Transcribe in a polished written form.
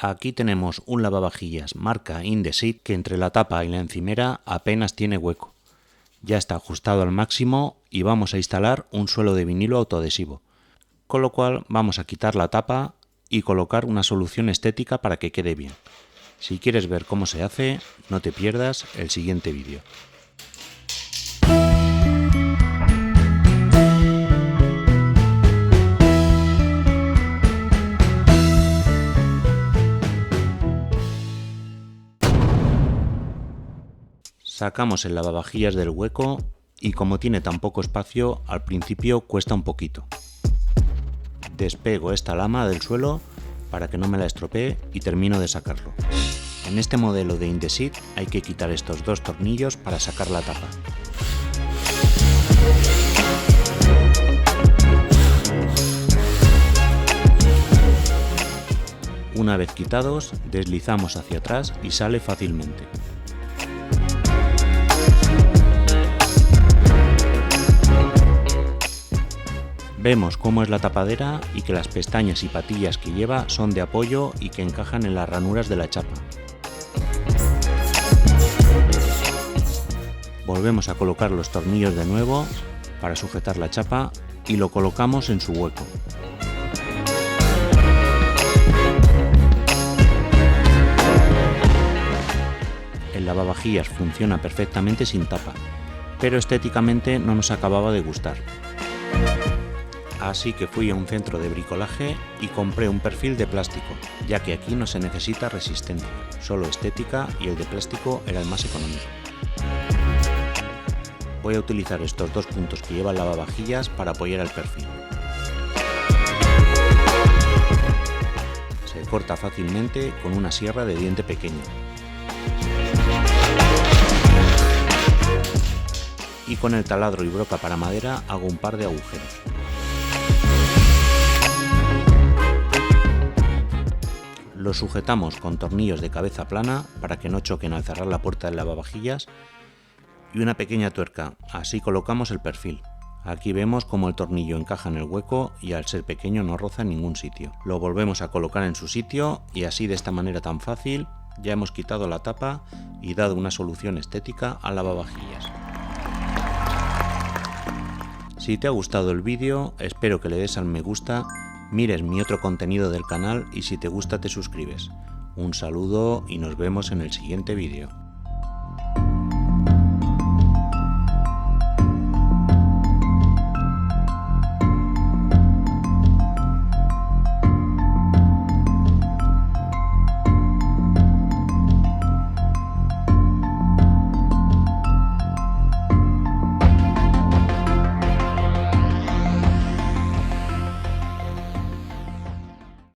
Aquí tenemos un lavavajillas marca Indesit que entre la tapa y la encimera apenas tiene hueco. Ya está ajustado al máximo y vamos a instalar un suelo de vinilo autoadhesivo, con lo cual vamos a quitar la tapa y colocar una solución estética para que quede bien. Si quieres ver cómo se hace, no te pierdas el siguiente vídeo. Sacamos el lavavajillas del hueco y como tiene tan poco espacio, al principio cuesta un poquito. Despego esta lama del suelo para que no me la estropee y termino de sacarlo. En este modelo de Indesit hay que quitar estos dos tornillos para sacar la tapa. Una vez quitados, deslizamos hacia atrás y sale fácilmente. Vemos cómo es la tapadera y que las pestañas y patillas que lleva son de apoyo y que encajan en las ranuras de la chapa. Volvemos a colocar los tornillos de nuevo para sujetar la chapa y lo colocamos en su hueco. El lavavajillas funciona perfectamente sin tapa, pero estéticamente no nos acababa de gustar. Así que fui a un centro de bricolaje y compré un perfil de plástico, ya que aquí no se necesita resistencia, solo estética y el de plástico era el más económico. Voy a utilizar estos dos puntos que lleva el lavavajillas para apoyar el perfil. Se corta fácilmente con una sierra de diente pequeño. Y con el taladro y broca para madera hago un par de agujeros. Lo sujetamos con tornillos de cabeza plana para que no choquen al cerrar la puerta del lavavajillas y una pequeña tuerca, así colocamos el perfil. Aquí vemos cómo el tornillo encaja en el hueco y al ser pequeño no roza en ningún sitio. Lo volvemos a colocar en su sitio y así de esta manera tan fácil ya hemos quitado la tapa y dado una solución estética al lavavajillas. Si te ha gustado el vídeo, espero que le des al me gusta, mires mi otro contenido del canal y si te gusta te suscribes. Un saludo y nos vemos en el siguiente vídeo.